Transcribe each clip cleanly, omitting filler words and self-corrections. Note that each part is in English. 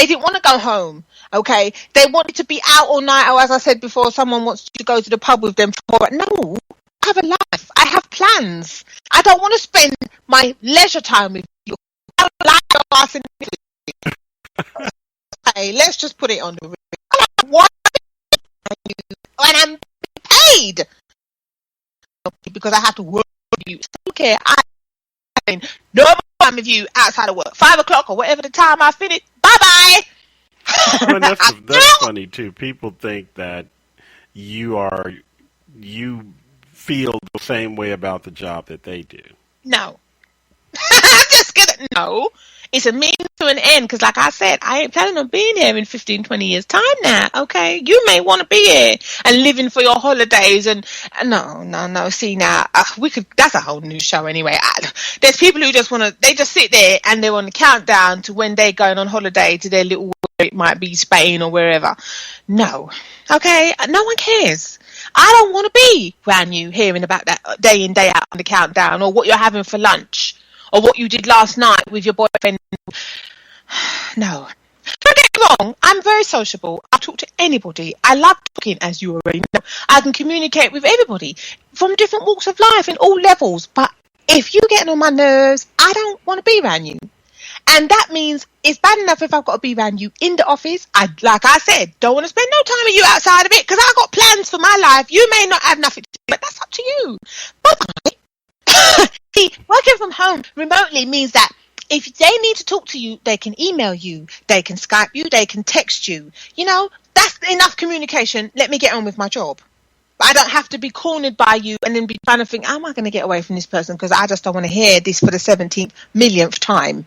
They didn't want to go home. Okay, they wanted to be out all night, or as I said before, someone wants to go to the pub with them. No, I have a life. I have plans. I don't want to spend my leisure time with you. I don't like your ass in the Okay, let's just put it on the real. I don't want you, and I'm paid because I have to work with you. Okay, I mean, no time with you outside of work. 5 o'clock or whatever the time I finish. Bye bye. Well, that's funny too. People think that you feel the same way about the job that they do. No. I'm just gonna no. It's a means to an end because, like I said, I ain't planning on being here in 15, 20 years' time now, okay? You may want to be here and living for your holidays and no. See, now, that's a whole new show anyway. There's people who they just sit there and they're on the countdown to when they're going on holiday to their little, it might be Spain or wherever. No, okay? No one cares. I don't want to be brand new hearing about that day in, day out on the countdown or what you're having for lunch. Or what you did last night with your boyfriend. No. Don't get me wrong, I'm very sociable. I talk to anybody. I love talking, as you already know. I can communicate with everybody from different walks of life in all levels. But if you're getting on my nerves, I don't want to be around you. And that means it's bad enough if I've got to be around you in the office. Like I said, don't want to spend no time with you outside of it because I've got plans for my life. You may not have nothing to do, but that's up to you. Bye-bye. See, working from home remotely means that if they need to talk to you, they can email you, they can Skype you, they can text you. You know, that's enough communication. Let me get on with my job. But I don't have to be cornered by you and then be trying to think, how am I going to get away from this person because I just don't want to hear this for the 17th millionth time.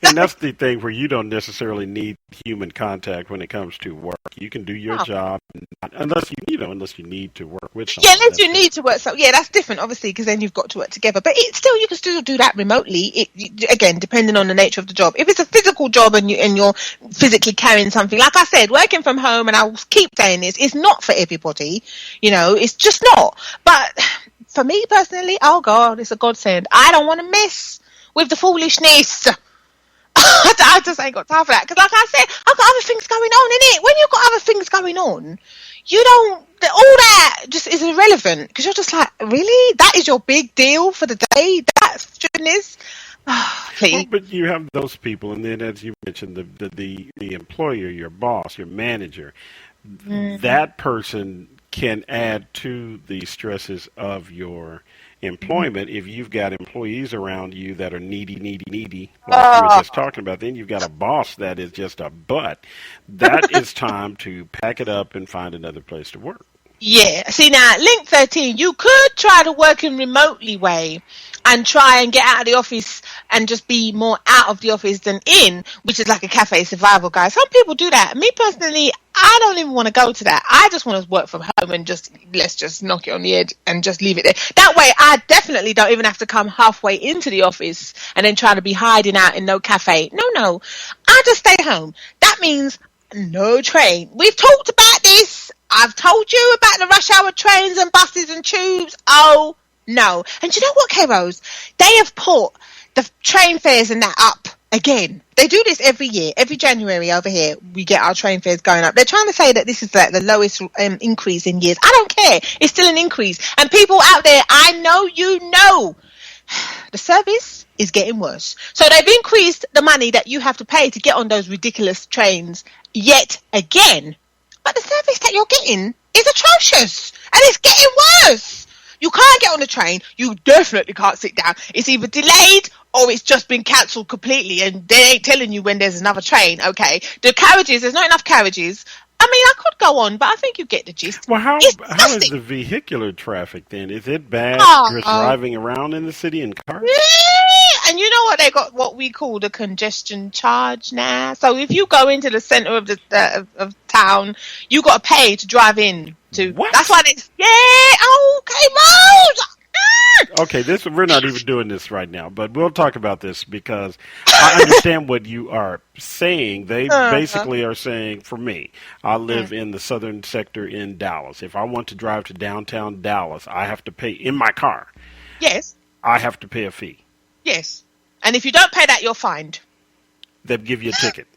And that's the thing where you don't necessarily need human contact when it comes to work. You can do your job unless you need to work with someone. Yeah, unless you need to work. So yeah, that's different, obviously, because then you've got to work together. But you can still do that remotely. Again, depending on the nature of the job. If it's a physical job and you're physically carrying something, like I said, working from home, and I'll keep saying this, it's not for everybody. You know, it's just not. But for me personally, oh God, it's a godsend. I don't want to mess with the foolishness. I just ain't got time for that. Because like I said, I've got other things going on, innit? When you've got other things going on, all that just is irrelevant. Because you're just like, really? That is your big deal for the day? That's goodness. Please. Well, but you have those people, and then as you mentioned, the employer, your boss, your manager, that person can add to the stresses of your employment. If you've got employees around you that are needy, like you were just talking about, then you've got a boss that is just a butt. That is time to pack it up and find another place to work. Yeah. See, now, link 13, you could try to work in remotely way and try and get out of the office and just be more out of the office than in, which is like a cafe survival guy. Some people do that. Me personally, I don't even want to go to that. I just want to work from home and let's just knock it on the head and just leave it there. That way, I definitely don't even have to come halfway into the office and then try to be hiding out in no cafe. No. I just stay home. That means no train. We've talked about this. I've told you about the rush hour trains and buses and tubes. Oh, no. And do you know what, K-Rose? They have put the train fares and that up again. They do this every year. Every January over here, we get our train fares going up. They're trying to say that this is like the lowest increase in years. I don't care. It's still an increase. And people out there, I know you know, the service is getting worse. So they've increased the money that you have to pay to get on those ridiculous trains yet again. But the service that you're getting is atrocious. And it's getting worse. You can't get on the train. You definitely can't sit down. It's either delayed or it's just been cancelled completely. And they ain't telling you when there's another train, okay? The carriages, there's not enough carriages. I mean, I could go on, but I think you get the gist. Well, how is the vehicular traffic then? Is it bad just driving around in the city in cars? Yeah, and you know what they got? What we call the congestion charge now. So if you go into the centre of the of town, you got to pay to drive in. What? That's why they. Yeah. Okay, Rose. Okay, we're not even doing this right now, but we'll talk about this because I understand what you are saying. They basically are saying, for me, I live in the southern sector in Dallas. If I want to drive to downtown Dallas, I have to pay in my car. Yes. I have to pay a fee. Yes. And if you don't pay that, you're fined. that give you a ticket.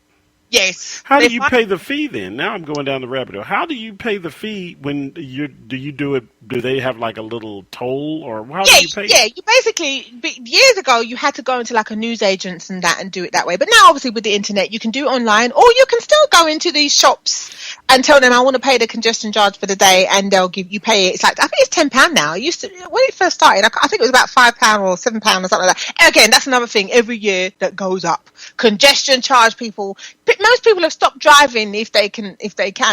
Yes. How do you pay the fee then? Now I'm going down the rabbit hole. How do you pay the fee when do you do it? Do they have like a little toll, or how do you pay? Yeah, you basically, years ago you had to go into like a newsagent and that and do it that way. But now obviously with the internet you can do it online, or you can still go into these shops and tell them I want to pay the congestion charge for the day, and they'll give you pay it. It's like, I think it's £10 now. It used to, when it first started, I think it was about £5 or £7 or something like that. Again, that's another thing every year that goes up. Congestion charge, people. Most people have stopped driving if they can.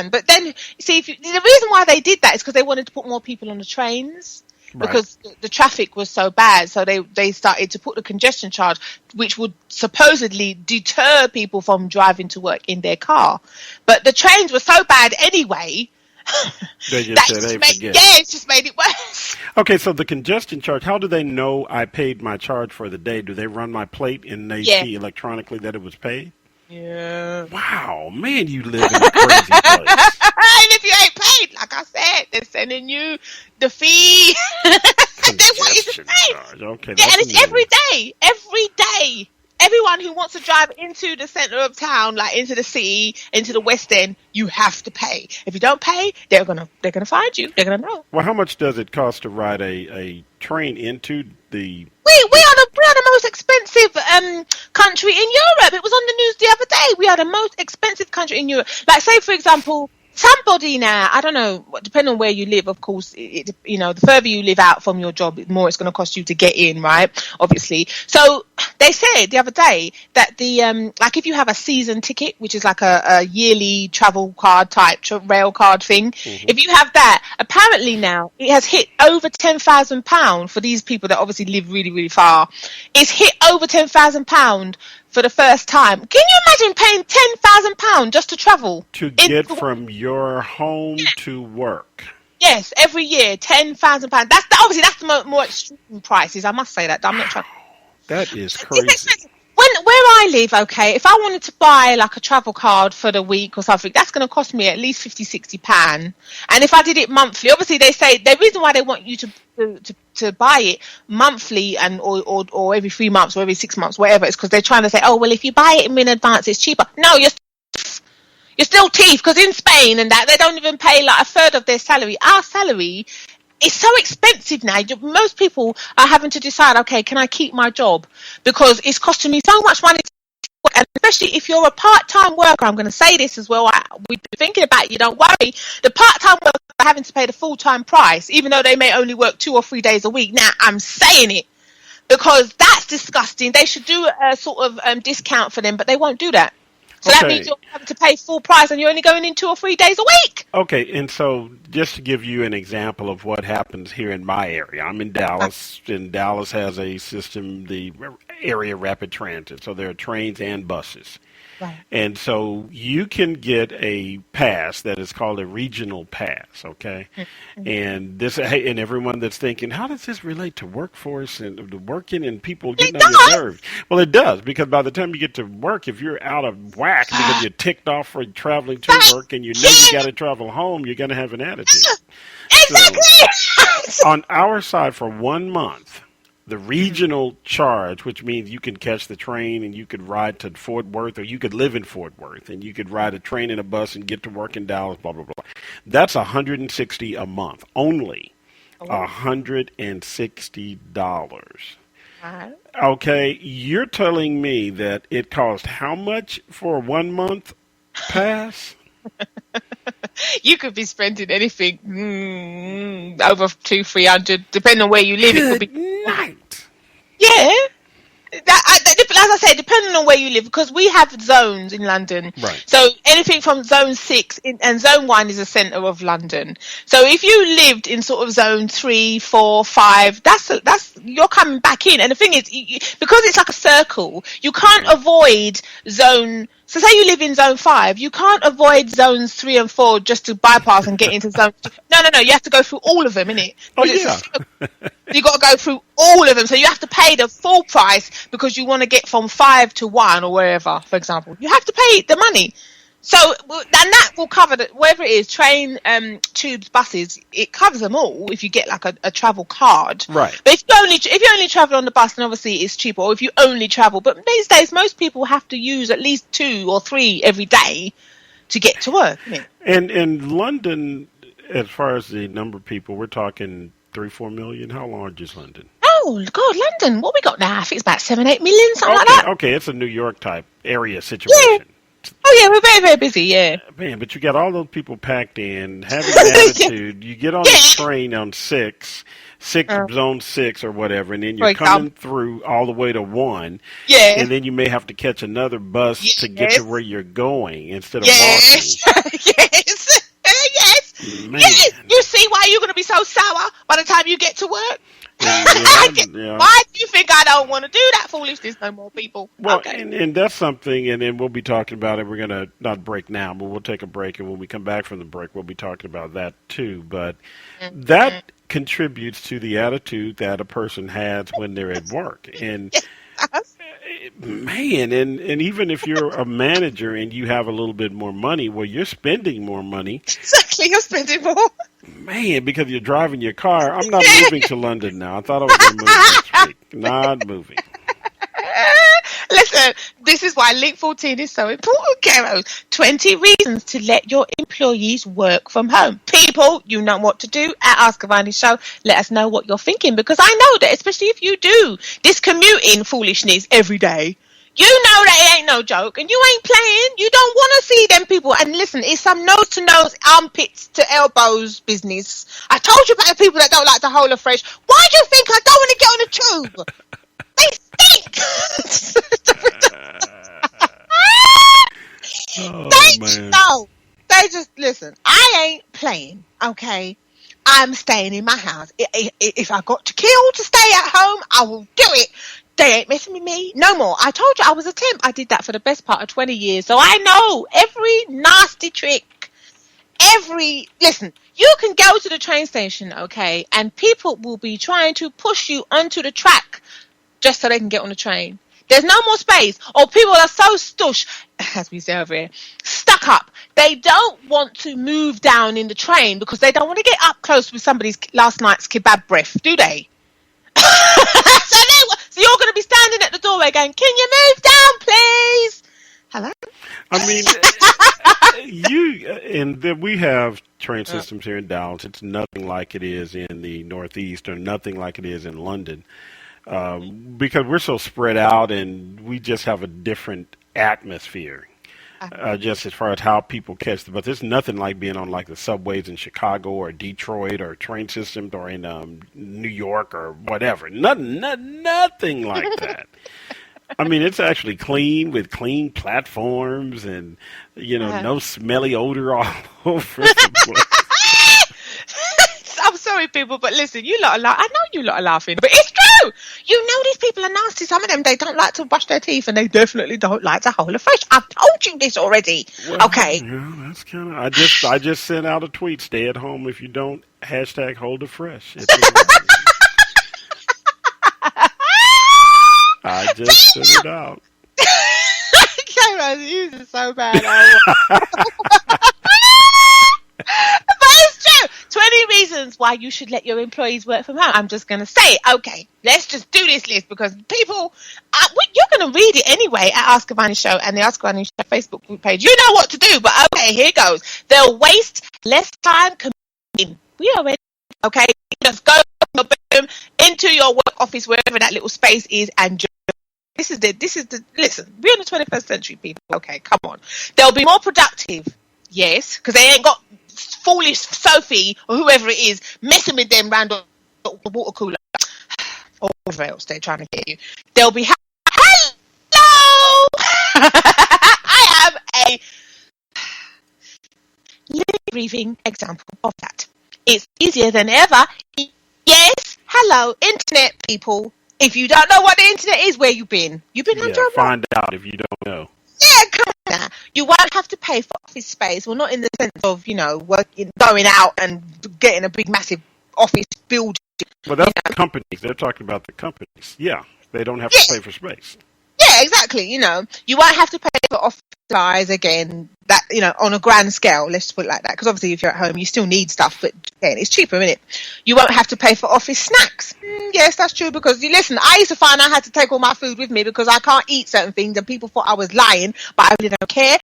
But then, see, the reason why they did that is because they wanted to put more people on the trains. Right. Because the traffic was so bad, so they started to put the congestion charge, which would supposedly deter people from driving to work in their car. But the trains were so bad anyway. It just made it worse. Okay, so the congestion charge, how do they know I paid my charge for the day? Do they run my plate and they see electronically that it was paid? Yeah. Wow, man, you live in a crazy place. And if you ain't paid, like I said, they're sending you the fee. They want you to pay. Charge. Okay, yeah, and it's every day. Every day. Everyone who wants to drive into the centre of town, like into the city, into the West End, you have to pay. If you don't pay, they're gonna find you. They're gonna know. Well, how much does it cost to ride a train into the? We are the most expensive country in Europe. It was on the news the other day. We are the most expensive country in Europe. Like, say for example, somebody now, I don't know, depending on where you live, of course, the further you live out from your job, the more it's going to cost you to get in, right? Obviously. So they said the other day that like if you have a season ticket, which is like a yearly travel card type rail card thing, if you have that, apparently now it has hit over £10,000 for these people that obviously live really, really far. It's hit over £10,000 for the first time. Can you imagine paying £10,000 just to travel? To get from your home to work. Yes, every year, £10,000. That's the more extreme prices. I must say that. I'm not trying. That is crazy. Where I live, okay, if I wanted to buy like a travel card for the week or something, that's going to cost me at least £50-60. And if I did it monthly, obviously they say the reason why they want you to buy it monthly and or every 3 months or every 6 months, whatever, is because they're trying to say, oh well, if you buy it in advance, it's cheaper. No, you're still thief, because in Spain and that they don't even pay like a third of their salary. Our salary. It's so expensive now. Most people are having to decide, okay, can I keep my job? Because it's costing me so much money to work. And especially if you're a part-time worker, I'm going to say this as well. We've been thinking about you, don't worry. The part-time workers are having to pay the full-time price, even though they may only work 2 or 3 days a week. Now, I'm saying it because that's disgusting. They should do a sort of discount for them, but they won't do that. So that means you're having to pay full price and you're only going in 2 or 3 days a week. Okay, and so just to give you an example of what happens here in my area, I'm in Dallas, and Dallas has a system, the area rapid transit, so there are trains and buses. Right. And so you can get a pass that is called a regional pass, okay? Mm-hmm. And everyone that's thinking, how does this relate to workforce and the working and people getting on your nerves? Well, it does, because by the time you get to work, if you're out of whack because you're ticked off for traveling to work and you know you got to travel home, you're going to have an attitude. Exactly. So, on our side, for 1 month, the regional charge, which means you can catch the train and you could ride to Fort Worth, or you could live in Fort Worth and you could ride a train and a bus and get to work in Dallas, blah, blah, blah. That's $160 a month. Only $160. Okay, you're telling me that it cost how much for a 1 month pass? You could be spending anything over $200-300, depending on where you live. Good it could be night. Yeah. As I said, depending on where you live, because we have zones in London. Right. So anything from zone 6 and zone 1 is the centre of London. So if you lived in sort of zone 3, 4, 5, that's you're coming back in. And the thing is, because it's like a circle, you can't avoid zone. So say you live in zone 5, you can't avoid zones 3 and 4 just to bypass and get into zone 2. No, you have to go through all of them, innit? Oh, yeah. You got to go through all of them. So you have to pay the full price because you want to get from 5 to 1 or wherever, for example. You have to pay the money. So, and that will cover whatever it is, train, tubes, buses. It covers them all if you get like a travel card. Right. But if you only travel on the bus, then obviously it's cheaper. Or if you only travel, but these days most people have to use at least 2 or 3 every day to get to work. Isn't it? And in London, as far as the number of people, we're talking 3-4 million. How large is London? Oh God, London! What we got now? I think it's about 7-8 million, something like that. Okay, it's a New York type area situation. Yeah. Oh yeah, we're very, very busy, yeah. Man, but you got all those people packed in, having an attitude. You get on the train on zone 6 or whatever, and then you're coming through all the way to 1. Yeah. And then you may have to catch another bus to get to where you're going instead of walking. Yes. Yes. Man. Yes. You see why you're going to be so sour by the time you get to work? Yeah. Why do you think I don't want to do that foolishness no more, people? Well, okay. and that's something, and then we'll be talking about it. We're going to not break now, but we'll take a break, and when we come back from the break, we'll be talking about that too. But that contributes to the attitude that a person has when they're at work. And man, and even if you're a manager and you have a little bit more money, well, you're spending more money. Exactly, you're spending more. Man, because you're driving your car. I'm not moving to London now. I thought I was going to move next week. Not moving. Listen, this is why link 14 is so important, Keros. 20 reasons to let your employees work from home. People, you know what to do at Ask Avani Show. Let us know what you're thinking, because I know that, especially if you do this commuting foolishness every day, you know that it ain't no joke, and you ain't playing. You don't want to see them people. And listen, it's some nose to nose, armpits to elbows business. I told you about the people that don't like to hold a fresh. Why do you think I don't want to get on the tube? They stink. They just listen. I ain't playing. Okay, I'm staying in my house. If I got to kill to stay at home, I will do it. They ain't messing with me no more. I told you I was a temp. I did that for the best part of 20 years. So I know every nasty trick. Listen, you can go to the train station, okay, and people will be trying to push you onto the track just so they can get on the train. There's no more space. Or people are so stush, as we say over here, stuck up. They don't want to move down in the train because they don't want to get up close with somebody's last night's kebab breath, do they? So you're going to be standing at the doorway going, can you move down, please? Hello? I mean, we have train systems here in Dallas. It's nothing like it is in the Northeast or nothing like it is in London because we're so spread out and we just have a different atmosphere. Just as far as how people catch them. But there's nothing like being on like the subways in Chicago or Detroit or train systems or in New York or whatever. Nothing like that. I mean, it's actually clean with clean platforms and, no smelly odor all over the place. I'm sorry, people, but listen, you lot are I know you lot are laughing, but it's true. You know these people are nasty. Some of them, they don't like to brush their teeth, and they definitely don't like to hold a fresh. I've told you this already. Well, okay. Yeah, that's kind of. I just sent out a tweet. Stay at home if you don't. # hold a fresh. I just sent it out. You are so bad. But it's true. 20 reasons why you should let your employees work from home. I'm just going to say, okay, let's just do this list because people, you're going to read it anyway at Ask Avani Show and the Ask Avani Show Facebook group page. You know what to do, but okay, here goes. They'll waste less time commuting. We are ready. Okay, just go into your work office, wherever that little space is, and just listen, we're in the 21st century, people. Okay, come on. They'll be more productive. Yes, because they ain't got foolish Sophie or whoever it is messing with them around the water cooler or whatever else they're trying to get you. They'll be hello. I am a living example of that. It's easier than ever. Yes, hello, internet people. If you don't know what the internet is, where you been? You've been under a find out if you don't know. Yeah, come on. You won't have to pay for office space. Well, not in the sense of, working, going out and getting a big, massive office building. Well, that's the companies. They're talking about the companies. Yeah, they don't have to pay for space. Yeah, exactly. You know, you won't have to pay for office supplies again. That, you know, on a grand scale, let's put it like that. Because obviously, if you're at home, you still need stuff, but again, it's cheaper, isn't it? You won't have to pay for office snacks. Yes, that's true. Because you listen, I used to find I had to take all my food with me because I can't eat certain things, and people thought I was lying, but I really don't care.